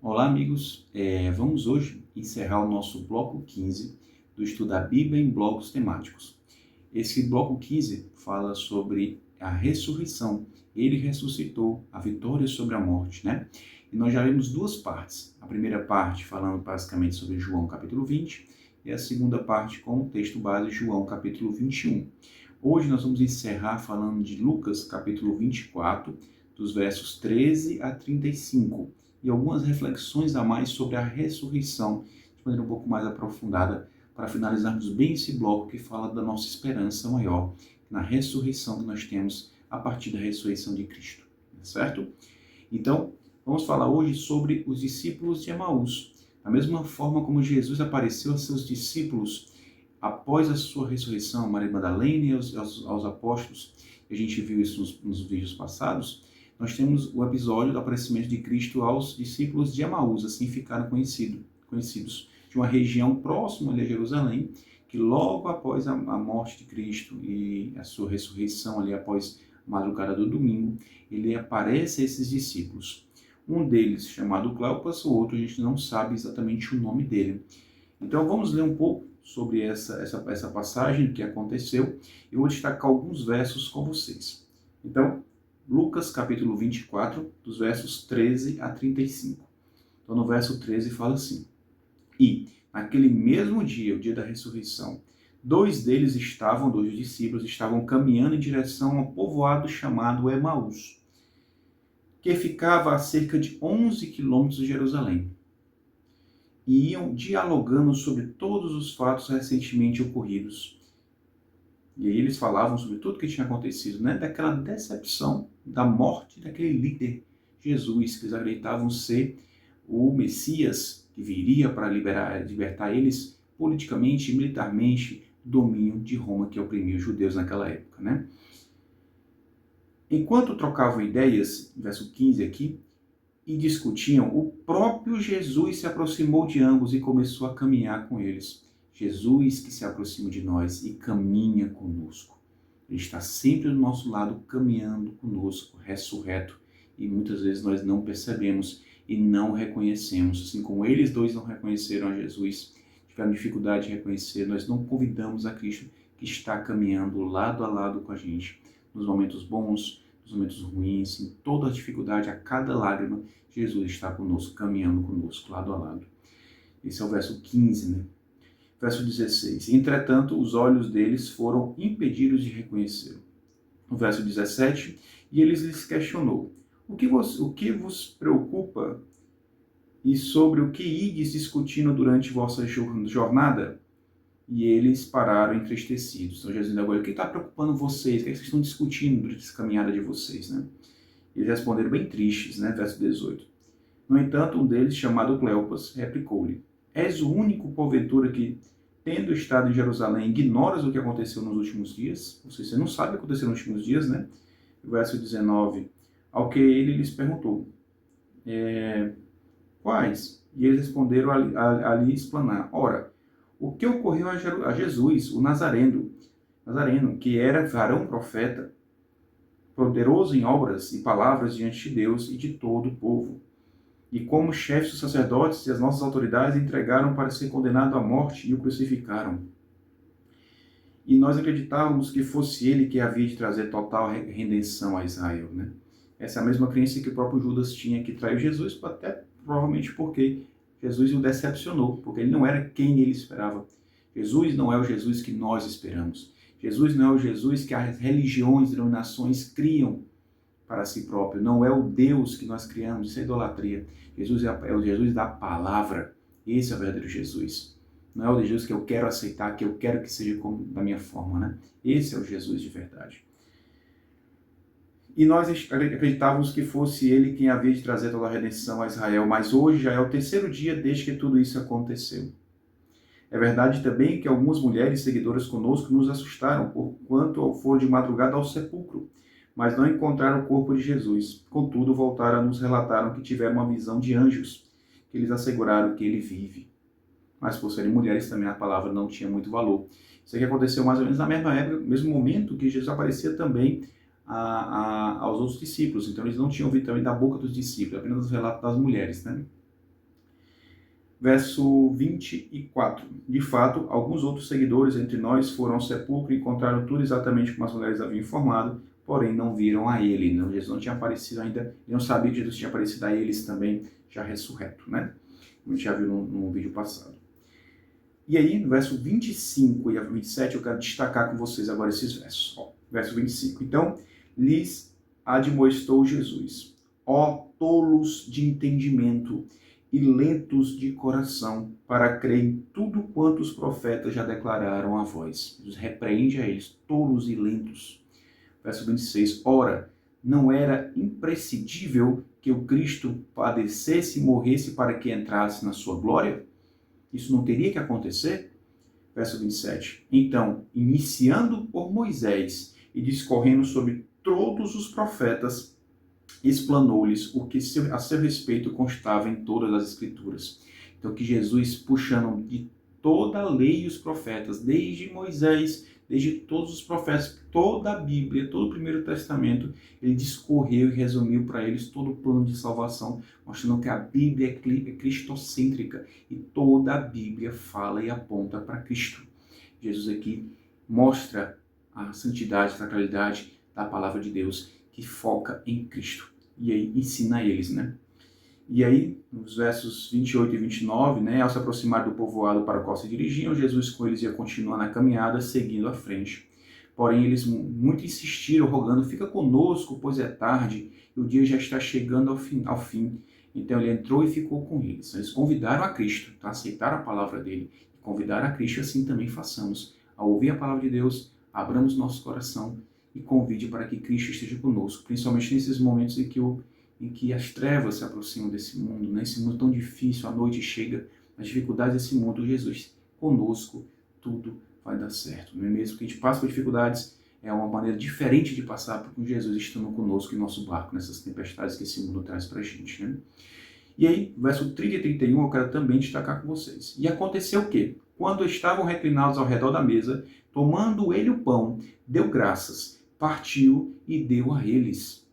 Olá, amigos. Vamos hoje encerrar o nosso bloco 15 do estudo da Bíblia em blocos temáticos. Esse bloco 15 fala sobre a ressurreição. Ele ressuscitou, a vitória sobre a morte, né? E nós já vimos duas partes. A primeira parte falando basicamente sobre João capítulo 20 e a segunda parte com o texto base João capítulo 21. Hoje nós vamos encerrar falando de Lucas capítulo 24, dos versos 13 a 35. E algumas reflexões a mais sobre a ressurreição, de maneira um pouco mais aprofundada, para finalizarmos bem esse bloco que fala da nossa esperança maior, na ressurreição que nós temos a partir da ressurreição de Cristo, certo? Então, vamos falar hoje sobre os discípulos de Emaús. Da mesma forma como Jesus apareceu a seus discípulos após a sua ressurreição, Maria Madalena e aos apóstolos, a gente viu isso nos vídeos passados, nós temos o episódio do aparecimento de Cristo aos discípulos de Emaús, assim ficaram conhecidos, de uma região próxima ali a Jerusalém, que logo após a morte de Cristo e a sua ressurreição, ali após a madrugada do domingo, ele aparece a esses discípulos. Um deles, chamado Cleopas, o outro a gente não sabe exatamente o nome dele. Então vamos ler um pouco sobre essa passagem que aconteceu. Eu vou destacar alguns versos com vocês. Então, Lucas capítulo 24, dos versos 13 a 35. Então no verso 13 fala assim: E, naquele mesmo dia, o dia da ressurreição, dois discípulos, estavam caminhando em direção a um povoado chamado Emaús, que ficava a cerca de 11 quilômetros de Jerusalém. E iam dialogando sobre todos os fatos recentemente ocorridos. E aí eles falavam sobre tudo o que tinha acontecido, né? Daquela decepção da morte daquele líder, Jesus, que eles acreditavam ser o Messias que viria para libertar eles politicamente e militarmente do domínio de Roma que oprimia os judeus naquela época, né? Enquanto trocavam ideias, verso 15 aqui, e discutiam, o próprio Jesus se aproximou de ambos e começou a caminhar com eles. Jesus que se aproxima de nós e caminha conosco. Ele está sempre do nosso lado, caminhando conosco, ressurreto. E muitas vezes nós não percebemos e não reconhecemos. Assim como eles dois não reconheceram a Jesus, tiveram dificuldade de reconhecer, nós não convidamos a Cristo que está caminhando lado a lado com a gente. Nos momentos bons, nos momentos ruins, em toda a dificuldade, a cada lágrima, Jesus está conosco, caminhando conosco, lado a lado. Esse é o verso 15, né? Verso 16. Entretanto, os olhos deles foram impedidos de reconhecê-lo. No verso 17, e eles lhes questionou, o que vos preocupa e sobre o que ides discutindo durante vossa jornada? E eles pararam entristecidos. Então, Jesus agora, o que está preocupando vocês? O que vocês estão discutindo durante essa caminhada de vocês, né? Eles responderam bem tristes, né? Verso 18. No entanto, um deles, chamado Cleopas, replicou-lhe, és o único, porventura, que, tendo estado em Jerusalém, ignoras o que aconteceu nos últimos dias? Ou seja, você não sabe o que aconteceu nos últimos dias, né? Verso 19. Ao que ele lhes perguntou, quais? E eles responderam ali explanar. Ora, o que ocorreu a Jesus, o Nazareno, que era varão profeta, poderoso em obras e palavras diante de Deus e de todo o povo. E como chefes dos sacerdotes e as nossas autoridades entregaram para ser condenado à morte e o crucificaram. E nós acreditávamos que fosse ele que havia de trazer total redenção a Israel, né? Essa é a mesma crença que o próprio Judas tinha, que traiu Jesus, até provavelmente porque Jesus o decepcionou, porque ele não era quem ele esperava. Jesus não é o Jesus que nós esperamos. Jesus não é o Jesus que as religiões, denominações criam para si próprio. Não é o Deus que nós criamos, isso é idolatria. Jesus é o Jesus da palavra. Esse é o verdadeiro Jesus. Não é o Jesus que eu quero aceitar, que eu quero que seja como da minha forma, né? Esse é o Jesus de verdade. E nós acreditávamos que fosse ele quem havia de trazer toda a redenção a Israel, mas hoje já é o terceiro dia desde que tudo isso aconteceu. É verdade também que algumas mulheres seguidoras conosco nos assustaram, porquanto foram de madrugada ao sepulcro, mas não encontraram o corpo de Jesus. Contudo, voltaram e nos relataram que tiveram uma visão de anjos, que eles asseguraram que ele vive. Mas por serem mulheres também a palavra não tinha muito valor. Isso aqui aconteceu mais ou menos na mesma época, no mesmo momento que Jesus aparecia também aos outros discípulos. Então eles não tinham ouvido também da boca dos discípulos, apenas os relatos das mulheres, né? Verso 24. De fato, alguns outros seguidores entre nós foram ao sepulcro e encontraram tudo exatamente como as mulheres haviam informado, porém não viram a ele. Não, Jesus não tinha aparecido ainda, eles não sabiam que Jesus tinha aparecido a eles também, já ressurreto, né? Como a gente já viu no vídeo passado. E aí, no verso 25 e 27, eu quero destacar com vocês agora esses versos. Verso 25. Então, lhes admoestou Jesus: ó tolos de entendimento e lentos de coração, para crer em tudo quanto os profetas já declararam a vós. Jesus repreende a eles, tolos e lentos. Verso 26. Ora, não era imprescindível que o Cristo padecesse e morresse para que entrasse na sua glória? Isso não teria que acontecer? Verso 27. Então, iniciando por Moisés e discorrendo sobre todos os profetas, explanou-lhes o que a seu respeito constava em todas as Escrituras. Então, que Jesus, puxando de toda a lei e os profetas, desde Moisés, desde todos os profetas, toda a Bíblia, todo o Primeiro Testamento, ele discorreu e resumiu para eles todo o plano de salvação, mostrando que a Bíblia é cristocêntrica e toda a Bíblia fala e aponta para Cristo. Jesus aqui mostra a santidade, a sacralidade da palavra de Deus, que foca em Cristo. E aí ensina a eles, né? E aí, nos versos 28 e 29, né, ao se aproximar do povoado para o qual se dirigiam, Jesus com eles ia continuar na caminhada, seguindo à frente. Porém, eles muito insistiram, rogando: fica conosco, pois é tarde, e o dia já está chegando ao fim. Então ele entrou e ficou com eles. Eles convidaram a Cristo, tá? Aceitaram a palavra dele. Convidaram a Cristo, assim também façamos. Ao ouvir a palavra de Deus, abramos nosso coração e convide para que Cristo esteja conosco, principalmente nesses momentos em que as trevas se aproximam desse mundo, nesse mundo tão difícil, a noite chega, as dificuldades desse mundo. Jesus, conosco, tudo vai dar certo. Não é mesmo? Que a gente passa por dificuldades, é uma maneira diferente de passar, porque com Jesus estando conosco em nosso barco, nessas tempestades que esse mundo traz para a gente, né? E aí, verso 30 e 31, eu quero também destacar com vocês. E aconteceu o quê? Quando estavam reclinados ao redor da mesa, tomando ele o pão, deu graças, partiu e deu a eles.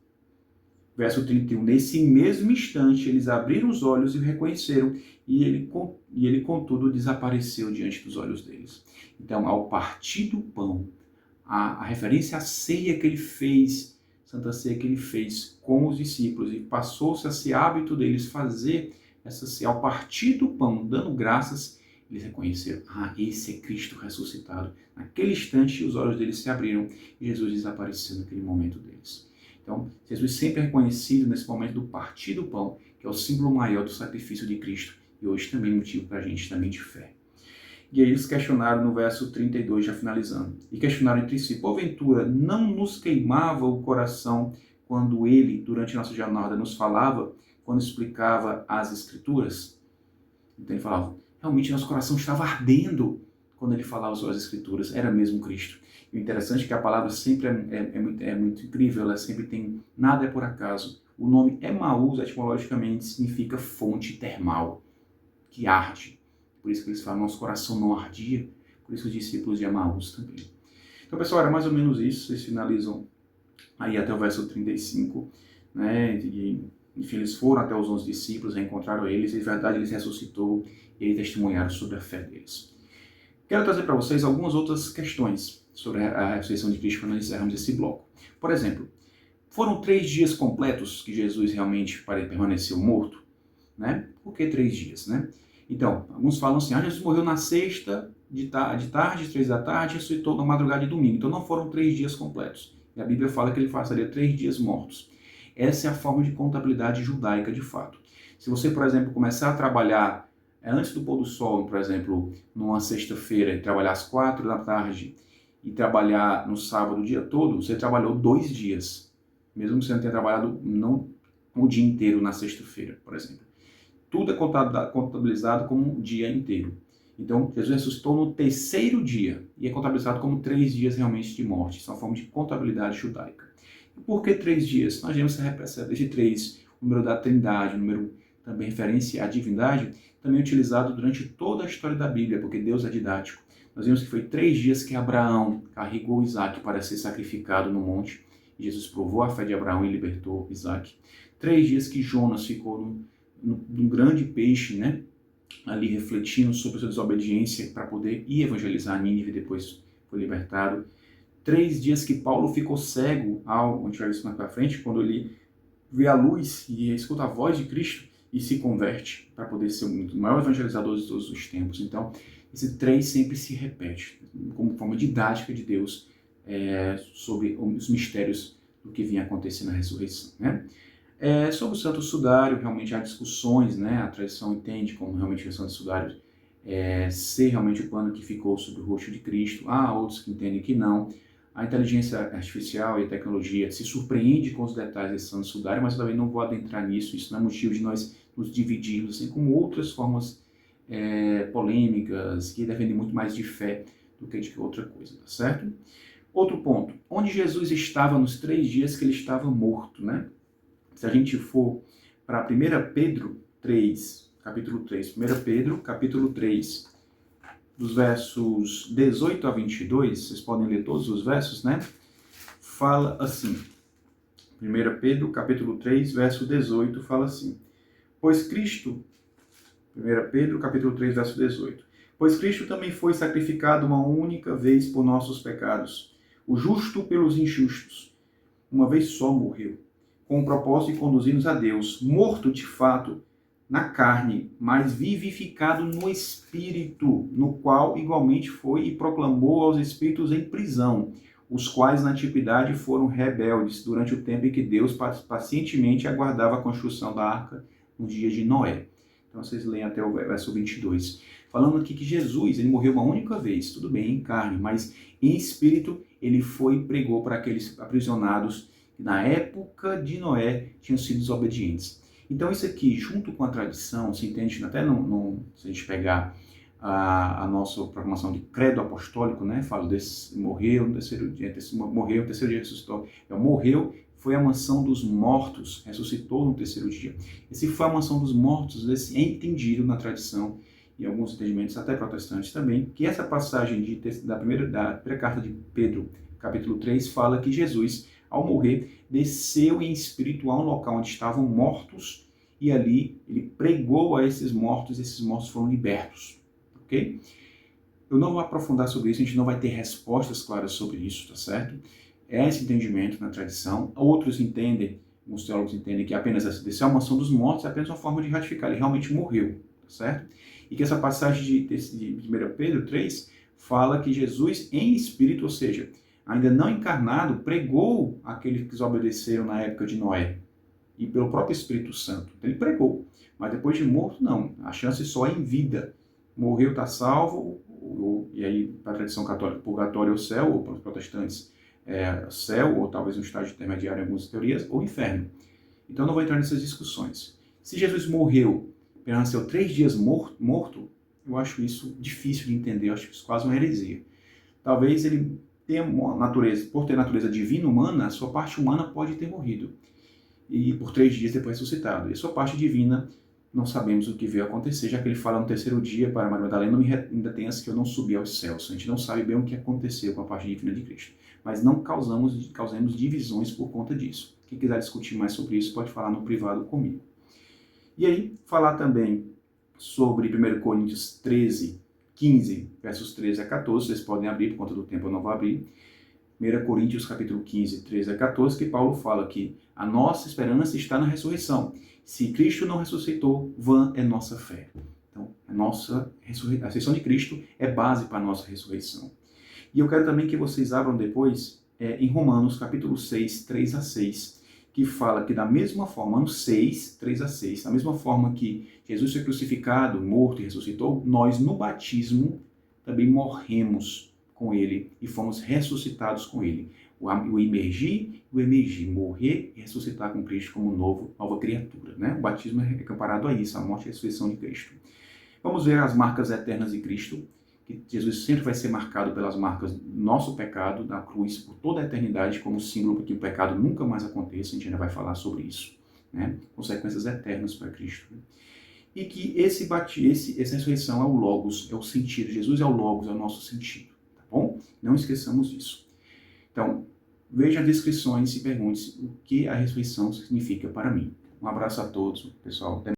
Verso 31, nesse mesmo instante eles abriram os olhos e o reconheceram, e ele contudo desapareceu diante dos olhos deles. Então, ao partir do pão, a referência à ceia que ele fez, Santa Ceia que ele fez com os discípulos, e passou-se a esse hábito deles fazer essa ceia, ao partir do pão, dando graças, eles reconheceram: esse é Cristo ressuscitado. Naquele instante, os olhos deles se abriram e Jesus desapareceu naquele momento deles. Então, Jesus sempre é reconhecido nesse momento do partir do pão, que é o símbolo maior do sacrifício de Cristo, e hoje também motivo para a gente também de fé. E aí eles questionaram no verso 32, já finalizando, e questionaram entre si: porventura não nos queimava o coração quando ele, durante nossa jornada, nos falava, quando explicava as Escrituras? Então ele falava: realmente nosso coração estava ardendo quando ele falava sobre as Escrituras, era mesmo Cristo. E o interessante é que a palavra sempre é muito incrível, ela sempre tem, nada é por acaso. O nome Emaús, etimologicamente, significa fonte termal, que arde. Por isso que eles falam: nosso coração não ardia, por isso os discípulos de Emaús também. Então, pessoal, era mais ou menos isso. Eles finalizam aí até o verso 35, né? E, enfim, eles foram até os 11 discípulos, reencontraram eles, e de verdade eles ressuscitou e eles testemunharam sobre a fé deles. Quero trazer para vocês algumas outras questões sobre a ressurreição de Cristo quando nós encerramos esse bloco. Por exemplo, foram 3 dias completos que Jesus realmente permaneceu morto? Né? Por que 3 dias, né? Então, alguns falam assim: Jesus morreu na sexta, de tarde, 3 da tarde, e ressuscitou na madrugada de domingo. Então não foram 3 dias completos. E a Bíblia fala que ele passaria 3 dias mortos. Essa é a forma de contabilidade judaica de fato. Se você, por exemplo, começar a trabalhar antes do pôr do sol, por exemplo, numa sexta-feira, e trabalhar às 4 da tarde, e trabalhar no sábado o dia todo, você trabalhou 2 dias. Mesmo que você não tenha trabalhado não o dia inteiro na sexta-feira, por exemplo. Tudo é contabilizado como um dia inteiro. Então, Jesus ressuscitou no 3º dia e é contabilizado como 3 dias realmente de morte. Isso é uma forma de contabilidade judaica. E por que 3 dias? Nós vemos esse 3, o número da Trindade, o número também referência à divindade, também utilizado durante toda a história da Bíblia, porque Deus é didático. Nós vemos que foi 3 dias que Abraão carregou Isaac para ser sacrificado no monte. E Jesus provou a fé de Abraão e libertou Isaac. 3 dias que Jonas ficou num grande peixe, né? ali refletindo sobre sua desobediência para poder ir evangelizar Nínive, depois foi libertado. 3 dias que Paulo ficou cego, a gente vai ver isso mais para frente, quando ele vê a luz e escuta a voz de Cristo e se converte para poder ser o maior evangelizador de todos os tempos. Então, esse 3 sempre se repete, como forma didática de Deus sobre os mistérios do que vinha acontecer na ressurreição, né? Sobre o Santo Sudário, realmente há discussões, né? A tradição entende como realmente o Santo Sudário ser realmente o pano que ficou sobre o rosto de Cristo. Há outros que entendem que não. A inteligência artificial e a tecnologia se surpreende com os detalhes desse Santo Sudário, mas eu também não vou adentrar nisso. Isso não é motivo de nós nos dividirmos, assim como outras formas polêmicas que defendem muito mais de fé do que de outra coisa, tá certo? Outro ponto, onde Jesus estava nos 3 dias que ele estava morto, né? Se a gente for para 1 Pedro 3, capítulo 3, 1 Pedro, capítulo 3, dos versos 18 a 22, vocês podem ler todos os versos, né? Fala assim, 1 Pedro, capítulo 3, verso 18, fala assim, pois Cristo, 1 Pedro, capítulo 3, verso 18, pois Cristo também foi sacrificado uma única vez por nossos pecados, o justo pelos injustos, uma vez só morreu, com o propósito de conduzir-nos a Deus, morto de fato na carne, mas vivificado no Espírito, no qual igualmente foi e proclamou aos espíritos em prisão, os quais na antiguidade foram rebeldes durante o tempo em que Deus pacientemente aguardava a construção da arca nos dias de Noé. Então vocês leem até o verso 22. Falando aqui que Jesus, ele morreu uma única vez, tudo bem, em carne, mas em espírito ele foi e pregou para aqueles aprisionados que na época de Noé tinham sido desobedientes. Então isso aqui, junto com a tradição, se entende, até se a gente pegar a nossa proclamação de credo apostólico, né, fala desse, morreu no terceiro dia, morreu no terceiro dia, ressuscitou. Morreu, foi a mansão dos mortos, ressuscitou no terceiro dia. Esse foi a mansão dos mortos, esse é entendido na tradição, e alguns entendimentos até protestantes também, que essa passagem da primeira carta de Pedro, capítulo 3, fala que Jesus, ao morrer, desceu em espírito a um local onde estavam mortos e ali ele pregou a esses mortos foram libertos, ok? Eu não vou aprofundar sobre isso, a gente não vai ter respostas claras sobre isso, tá certo? É esse entendimento na tradição. Outros entendem, alguns teólogos entendem que apenas essa descer a mansão dos mortos é apenas uma forma de ratificar, ele realmente morreu, tá certo? E que essa passagem de 1 Pedro 3 fala que Jesus em espírito, ou seja, ainda não encarnado, pregou aqueles que desobedeceram na época de Noé, e pelo próprio Espírito Santo. Ele pregou, mas depois de morto, não. A chance só é em vida. Morreu, está salvo, e aí, para a tradição católica, purgatório ou céu, ou para os protestantes, céu, ou talvez um estágio intermediário em algumas teorias, ou inferno. Então, não vou entrar nessas discussões. Se Jesus morreu, permaneceu 3 dias morto, eu acho isso difícil de entender, eu acho isso quase uma heresia. Talvez ele tenha natureza, por ter natureza divina humana, a sua parte humana pode ter morrido. E por 3 dias depois ressuscitado. E a sua parte divina, não sabemos o que veio acontecer, já que ele fala no terceiro dia para Maria Madalena, ainda tenhas que eu não subi aos céus. A gente não sabe bem o que aconteceu com a parte divina de Cristo. Mas não causemos divisões por conta disso. Quem quiser discutir mais sobre isso, pode falar no privado comigo. E aí, falar também sobre 1 Coríntios 13, 15, versos 13 a 14, vocês podem abrir, por conta do tempo eu não vou abrir. 1 Coríntios capítulo 15, 13 a 14, que Paulo fala que a nossa esperança está na ressurreição. Se Cristo não ressuscitou, vã é nossa fé. Então, a ressurreição de Cristo é base para a nossa ressurreição. E eu quero também que vocês abram depois em Romanos capítulo 6, 3 a 6, que fala que da mesma forma, Romanos 6, 3 a 6, da mesma forma que Jesus foi crucificado, morto e ressuscitou, nós no batismo também morremos com ele e fomos ressuscitados com ele. O emergir, morrer e ressuscitar com Cristo como nova criatura, né? O batismo é comparado a isso, a morte e a ressurreição de Cristo. Vamos ver as marcas eternas de Cristo, que Jesus sempre vai ser marcado pelas marcas do nosso pecado, da cruz, por toda a eternidade, como símbolo para que o pecado nunca mais aconteça, a gente ainda vai falar sobre isso, né? Consequências eternas para Cristo. Né? E que essa ressurreição é o Logos, é o sentido. Jesus é o Logos, é o nosso sentido. Bom? Não esqueçamos disso. Então, veja as descrições e pergunte-se o que a ressurreição significa para mim. Um abraço a todos, pessoal. Até